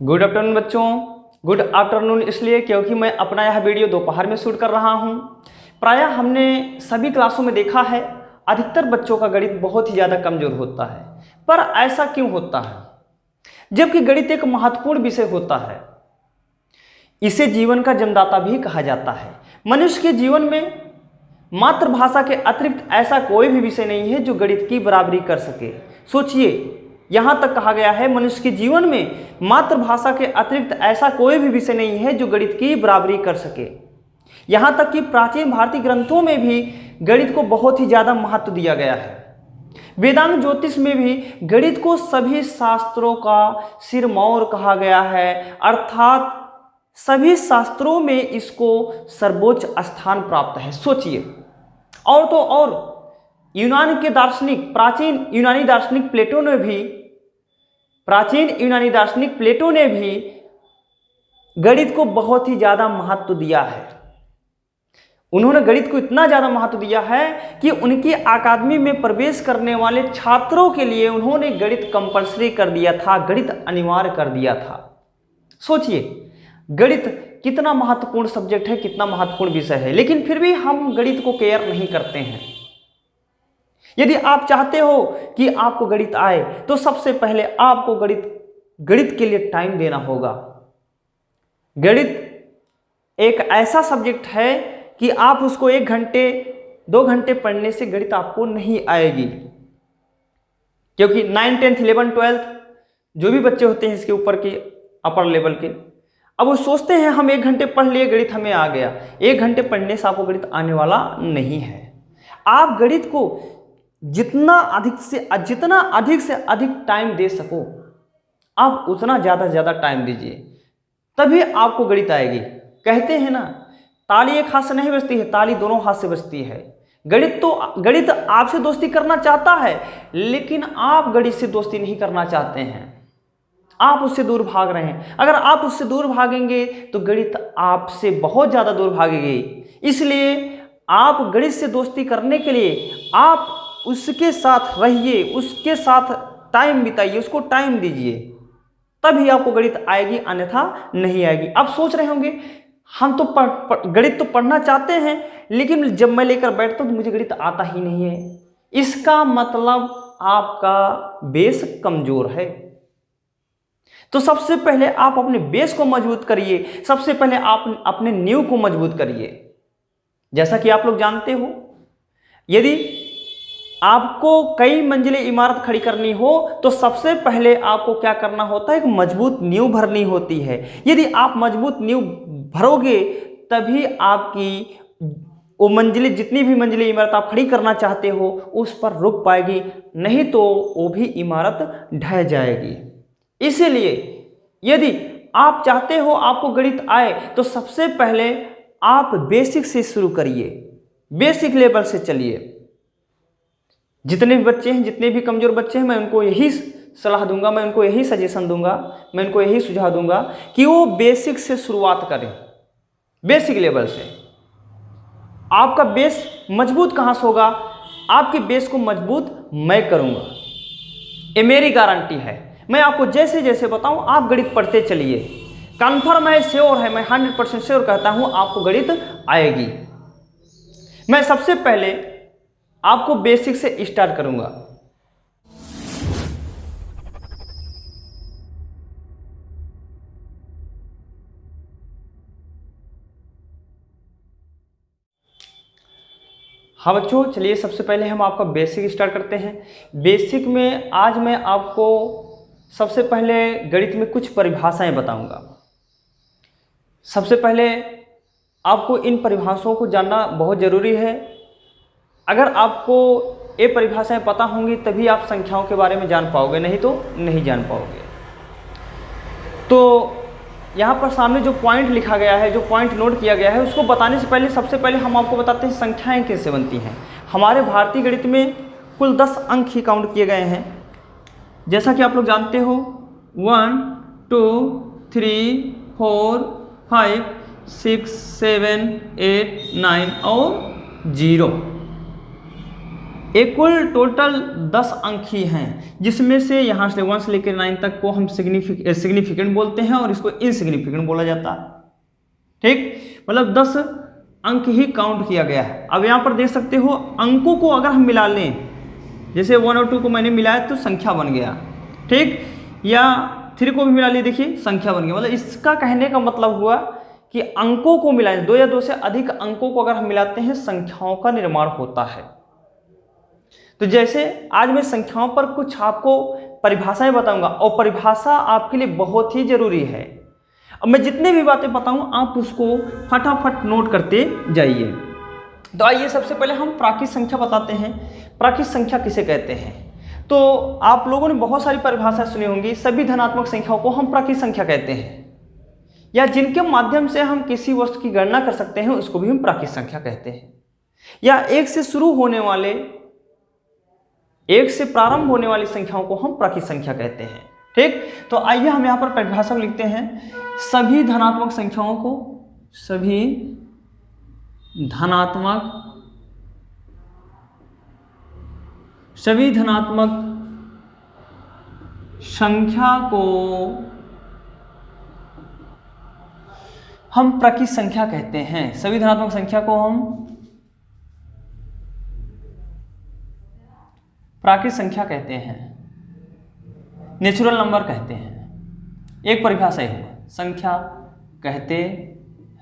Good afternoon बच्चों। Good afternoon इसलिए क्योंकि मैं अपना यह वीडियो दोपहर में शूट कर रहा हूं। प्रायः हमने सभी क्लासों में देखा है अधिकतर बच्चों का गणित बहुत ही ज़्यादा कमज़ोर होता है। पर ऐसा क्यों होता है, जबकि गणित एक महत्वपूर्ण विषय होता है। इसे जीवन का जन्मदाता भी कहा जाता है। मनुष्य के जीवन में मातृभाषा के अतिरिक्त ऐसा कोई भी विषय नहीं है जो गणित की बराबरी कर सके। सोचिए, यहाँ तक कहा गया है मनुष्य के जीवन में मातृभाषा के अतिरिक्त ऐसा कोई भी विषय नहीं है जो गणित की बराबरी कर सके। यहाँ तक कि प्राचीन भारतीय ग्रंथों में भी गणित को बहुत ही ज़्यादा महत्व दिया गया है। वेदांग ज्योतिष में भी गणित को सभी शास्त्रों का सिरमौर कहा गया है, अर्थात सभी शास्त्रों में इसको सर्वोच्च स्थान प्राप्त है। सोचिए, और तो और यूनान के दार्शनिक प्राचीन यूनानी दार्शनिक प्लेटो ने भी गणित को बहुत ही ज़्यादा महत्व दिया है। उन्होंने गणित को इतना ज़्यादा महत्व दिया है कि उनकी अकादमी में प्रवेश करने वाले छात्रों के लिए उन्होंने गणित कंपल्सरी कर दिया था, गणित अनिवार्य कर दिया था। सोचिए, गणित कितना महत्वपूर्ण सब्जेक्ट है, कितना महत्वपूर्ण विषय है, लेकिन फिर भी हम गणित को केयर नहीं करते हैं। यदि आप चाहते हो कि आपको गणित आए तो सबसे पहले आपको गणित के लिए टाइम देना होगा। गणित एक ऐसा सब्जेक्ट है कि आप उसको 1 घंटे 2 घंटे पढ़ने से गणित आपको नहीं आएगी, क्योंकि 9, 10, 11, 12 जो भी बच्चे होते हैं इसके ऊपर के अपर लेवल के, अब वो सोचते हैं हम 1 घंटे पढ़ लिए गणित हमें आ गया। 1 घंटे पढ़ने से आपको गणित आने वाला नहीं है। आप गणित को जितना अधिक से अधिक टाइम दे सको, आप उतना ज़्यादा टाइम दीजिए, तभी आपको गणित आएगी। कहते हैं ना, ताली एक हाथ से नहीं बजती है, ताली दोनों हाथ से बजती है। गणित आपसे दोस्ती करना चाहता है, लेकिन आप गणित से दोस्ती नहीं करना चाहते हैं, आप उससे दूर भाग रहे हैं। अगर आप उससे दूर भागेंगे तो गणित आपसे बहुत ज़्यादा दूर भागेगी। इसलिए आप गणित से दोस्ती करने के लिए आप उसके साथ रहिए, उसके साथ टाइम बिताइए, उसको टाइम दीजिए, तभी आपको गणित आएगी, अन्यथा नहीं आएगी। आप सोच रहे होंगे हम तो गणित तो पढ़ना चाहते हैं, लेकिन जब मैं लेकर बैठता हूं तो मुझे गणित आता ही नहीं है। इसका मतलब आपका बेस कमजोर है। तो सबसे पहले आप अपने बेस को मजबूत करिए, सबसे पहले आप अपने नींव को मजबूत करिए। जैसा कि आप लोग जानते हो, यदि आपको कई मंजिलें इमारत खड़ी करनी हो तो सबसे पहले आपको क्या करना होता है, एक मजबूत नींव भरनी होती है। यदि आप मजबूत नींव भरोगे तभी आपकी वो मंजिलें, जितनी भी मंजिलें इमारत आप खड़ी करना चाहते हो उस पर रुक पाएगी, नहीं तो वो भी इमारत ढह जाएगी। इसीलिए यदि आप चाहते हो आपको गणित आए तो सबसे पहले आप बेसिक से शुरू करिए, बेसिक लेवल से चलिए। जितने भी बच्चे हैं, जितने भी कमज़ोर बच्चे हैं, मैं उनको यही सलाह दूंगा, मैं उनको यही सजेशन दूंगा, मैं उनको यही सुझाव दूंगा कि वो बेसिक से शुरुआत करें, बेसिक लेवल से। आपका बेस मजबूत कहाँ से होगा? आपके बेस को मजबूत मैं करूंगा, ये मेरी गारंटी है। मैं आपको जैसे जैसे बताऊं आप गणित पढ़ते चलिए, कन्फर्म है, श्योर है, मैं 100% श्योर कहता हूं आपको गणित आएगी। मैं सबसे पहले आपको बेसिक से स्टार्ट करूंगा। हाँ बच्चों, चलिए सबसे पहले हम आपका बेसिक स्टार्ट करते हैं। बेसिक में आज मैं आपको सबसे पहले गणित में कुछ परिभाषाएं बताऊंगा। सबसे पहले आपको इन परिभाषाओं को जानना बहुत ज़रूरी है। अगर आपको ये परिभाषाएं पता होंगी तभी आप संख्याओं के बारे में जान पाओगे, नहीं तो नहीं जान पाओगे। तो यहाँ पर सामने जो पॉइंट लिखा गया है, जो पॉइंट नोट किया गया है, उसको बताने से पहले सबसे पहले हम आपको बताते हैं संख्याएं कैसे बनती हैं। हमारे भारतीय गणित में कुल 10 अंक ही काउंट किए गए हैं। जैसा कि आप लोग जानते हो, 1, 2, 3, 4, 5, 6, 7, 8, 9 और 0। एक कुल टोटल 10 अंक ही हैं, जिसमें से यहाँ से 1 से लेकर 9 तक को हम सिग्निफिकेंट बोलते हैं और इसको इनसिग्निफिकेंट बोला जाता है। ठीक, मतलब 10 अंक ही काउंट किया गया है। अब यहाँ पर देख सकते हो अंकों को अगर हम मिला लें, जैसे 1 और 2 को मैंने मिलाया तो संख्या बन गया। ठीक, या 3 को भी मिला लिए, देखिए संख्या बन गया। मतलब इसका कहने का मतलब हुआ कि अंकों को मिलाएं, 2 या 2 से अधिक अंकों को अगर हम मिलाते हैं संख्याओं का निर्माण होता है। तो जैसे आज मैं संख्याओं पर कुछ आपको परिभाषाएं बताऊंगा और परिभाषा आपके लिए बहुत ही जरूरी है। अब मैं जितने भी बातें बताऊं आप उसको फटाफट नोट करते जाइए। तो आइए सबसे पहले हम प्राकृत संख्या बताते हैं। प्राकृत संख्या किसे कहते हैं? तो आप लोगों ने बहुत सारी परिभाषा सुनी होंगी। सभी धनात्मक संख्याओं को हम प्राकृत संख्या कहते हैं, या जिनके माध्यम से हम किसी वस्तु की गणना कर सकते हैं उसको भी हम प्राकृत संख्या कहते हैं। या एक से शुरू होने वाले, एक से प्रारंभ होने वाली संख्याओं को हम प्राकृत संख्या कहते हैं। ठीक, तो आइए हम यहाँ पर परिभाषा लिखते हैं। सभी धनात्मक संख्याओं को, सभी धनात्मक संख्या को हम प्राकृत संख्या कहते हैं। सभी धनात्मक संख्या को हम प्राकृत संख्या कहते हैं, नेचुरल नंबर कहते हैं। एक परिभाषा ही हुआ, संख्या कहते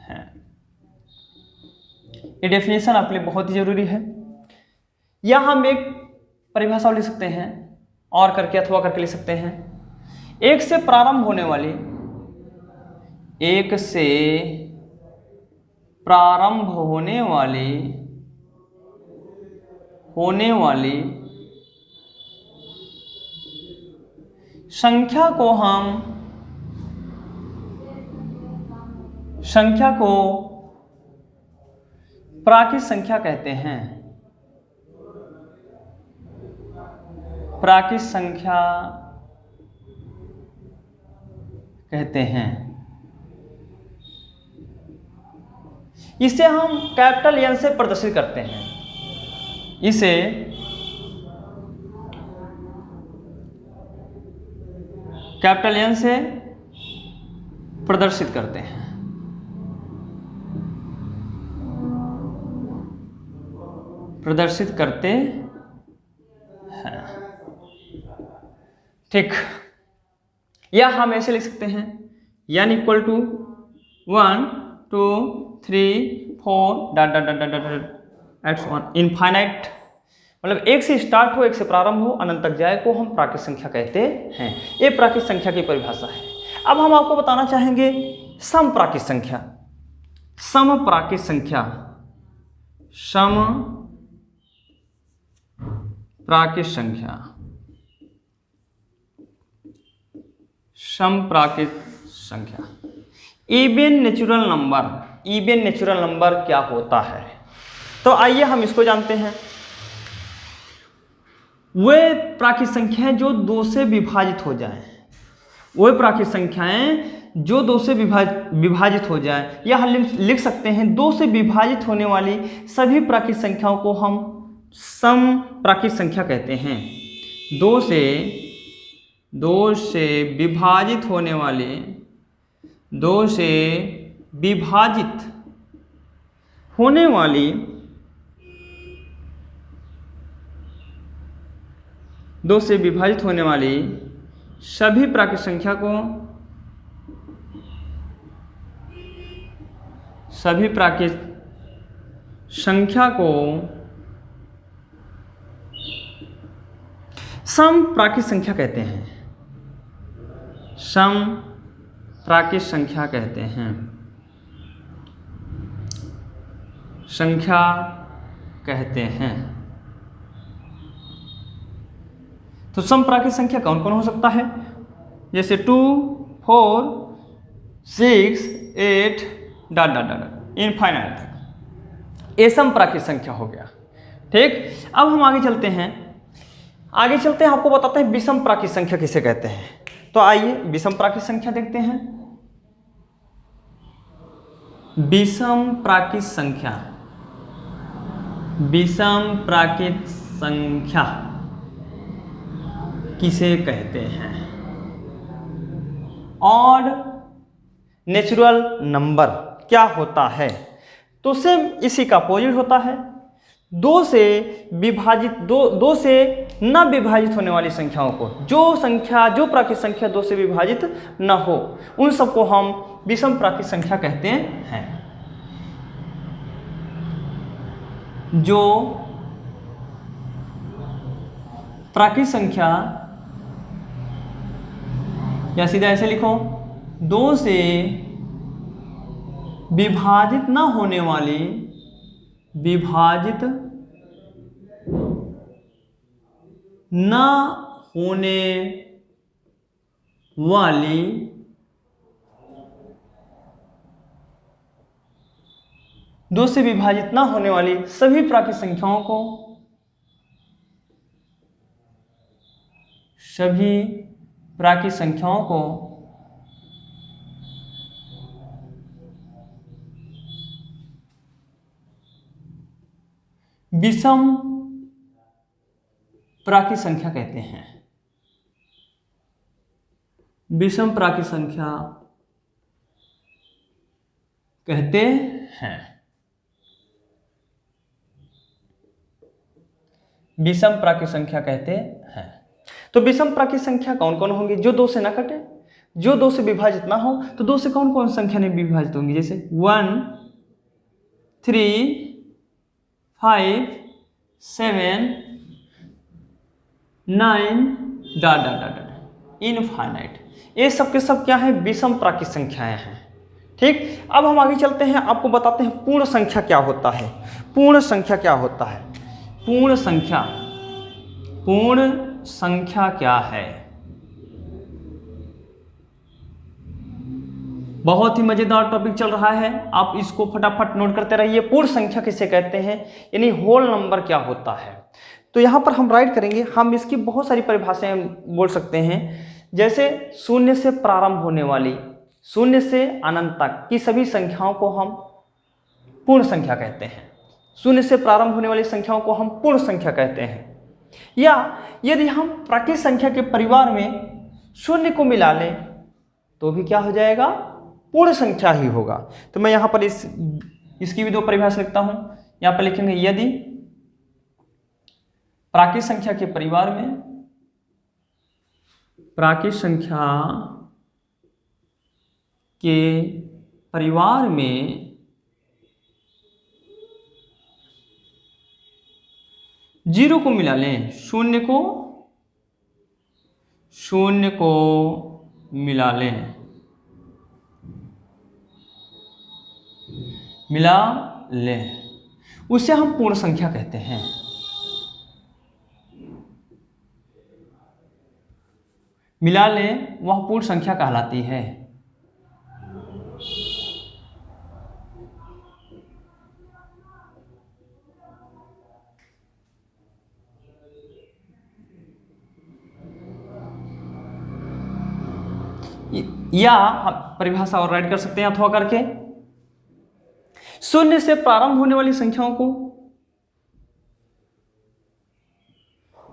हैं। ये डेफिनेशन आपके लिए बहुत ही जरूरी है। या हम एक परिभाषा लिख सकते हैं, और करके अथवा करके लिख सकते हैं। एक से प्रारंभ होने वाली, एक से प्रारंभ होने वाली संख्या को प्राकृत संख्या कहते हैं। प्राकृत संख्या कहते हैं। इसे हम कैपिटल एन से प्रदर्शित करते हैं। इसे कैपिटल एन से प्रदर्शित करते हैं। प्रदर्शित करते हैं। ठीक, या हम ऐसे लिख सकते हैं, यान equal to 1 2 3 4 dot dot dot dot x one infinite, मतलब एक से स्टार्ट हो, एक से प्रारंभ हो, अनंत तक जाए को हम प्राकृत संख्या कहते हैं। ये प्राकृत संख्या की परिभाषा है। अब हम आपको बताना चाहेंगे सम प्राकृत संख्या। सम प्राकृत संख्या, सम प्राकृत संख्या, सम प्राकृत संख्या। Even natural number, even natural number क्या होता है? तो आइए हम इसको जानते हैं। वे प्राकृत संख्याएं जो 2 से विभाजित हो जाएं, वे प्राकृत संख्याएं जो 2 से विभाजित हो जाएं, या हम लिख सकते हैं 2 से विभाजित होने वाली सभी प्राकृत संख्याओं को हम सम प्राकृत संख्या कहते हैं। 2 से विभाजित होने वाले, 2 से विभाजित होने वाली 2 से विभाजित होने वाली सभी प्राकृत संख्या को, सभी प्राकृत संख्या को सम प्राकृत संख्या कहते हैं। सम प्राकृत संख्या कहते हैं। संख्या कहते हैं। तो सम प्राकृत संख्या कौन कौन हो सकता है? जैसे 2 4 6 8 डॉट डॉट डॉट इनफाइनाइट तक, ये सम प्राकृत संख्या हो गया। ठीक, अब हम आगे चलते हैं। आपको बताते हैं विषम प्राकृत संख्या किसे कहते हैं। तो आइए विषम प्राकृत संख्या देखते हैं। विषम प्राकृत संख्या, विषम प्राकृत संख्या किसे कहते हैं? ऑड नेचुरल नंबर क्या होता है? तो सेम इसी का अपोजिट होता है। दो से विभाजित दो से न विभाजित होने वाली संख्याओं को, जो प्राकृत संख्या दो से विभाजित न हो, उन सबको हम विषम प्राकृत संख्या कहते हैं। जो प्राकृत संख्या, या सीधा ऐसे लिखो, दो से विभाजित न होने वाली, विभाजित न होने वाली दो से विभाजित न होने वाली सभी प्राकृत संख्याओं को, सभी प्राकृत संख्याओं को विषम प्राकृत संख्या कहते हैं। विषम प्राकृत संख्या कहते हैं। विषम प्राकृत संख्या कहते हैं। तो विषम प्राकृत संख्या कौन कौन होंगी? जो दो से ना कटे, जो दो से विभाजित ना हो। तो दो से कौन कौन संख्या नहीं विभाजित होंगी? जैसे 1, 3, 5, 7, 9 इनफाइनाइट। ये सब के सब क्या है? विषम प्राकृत संख्याएं हैं। ठीक, अब हम आगे चलते हैं, आपको बताते हैं पूर्ण संख्या क्या होता है। पूर्ण संख्या क्या होता है? पूर्ण संख्या क्या है? बहुत ही मजेदार टॉपिक चल रहा है, आप इसको फटाफट नोट करते रहिए। पूर्ण संख्या किसे कहते हैं, यानी होल नंबर क्या होता है। तो यहाँ पर हम राइट करेंगे, हम इसकी बहुत सारी परिभाषाएं बोल सकते हैं। जैसे शून्य से प्रारंभ होने वाली, शून्य से अनंत तक की सभी संख्याओं को हम पूर्ण संख्या कहते हैं। शून्य से प्रारंभ होने वाली संख्याओं को हम पूर्ण संख्या कहते हैं। या यदि हम प्राकृत संख्या के परिवार में शून्य को मिला लें तो भी क्या हो जाएगा? पूर्ण संख्या ही होगा। तो मैं यहाँ पर इसकी भी दो परिभाषा लिखता हूँ। यहाँ पर लिखेंगे, यदि प्राकृत संख्या के परिवार में, प्राकृत संख्या के परिवार में जीरो को मिला लें, शून्य को मिला लें, उसे हम पूर्ण संख्या कहते हैं। मिला लें, वह पूर्ण संख्या कहलाती है। या परिभाषा और राइट कर सकते हैं अथवा करके, शून्य से प्रारंभ होने वाली संख्याओं को,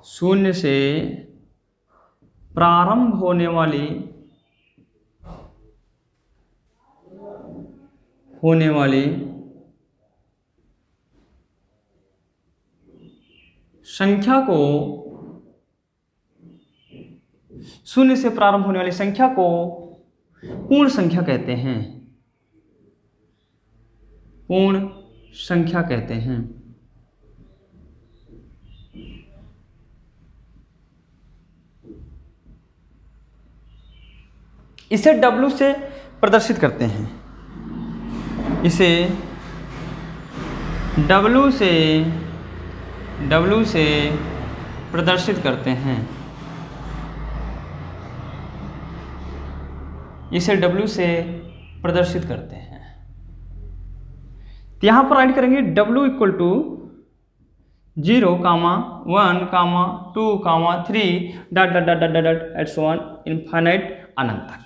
शून्य से प्रारंभ होने वाली संख्या को, शून्य से प्रारंभ होने वाली संख्या को पूर्ण संख्या कहते हैं। पूर्ण संख्या कहते हैं। इसे W से प्रदर्शित करते हैं। इसे W से प्रदर्शित करते हैं। इसे W से प्रदर्शित करते हैं। तो यहाँ पर राइट करेंगे W equal to 0, 1, 2, 3 dot dot dot dot dot at so on infinite अनंत तक।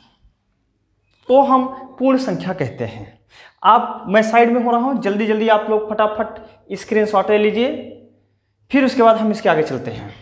तो हम पूर्ण संख्या कहते हैं। मैं साइड में हो रहा हूँ, जल्दी जल्दी आप लोग फटाफट स्क्रीनशॉट ले लीजिए, फिर उसके बाद हम इसके आगे चलते हैं।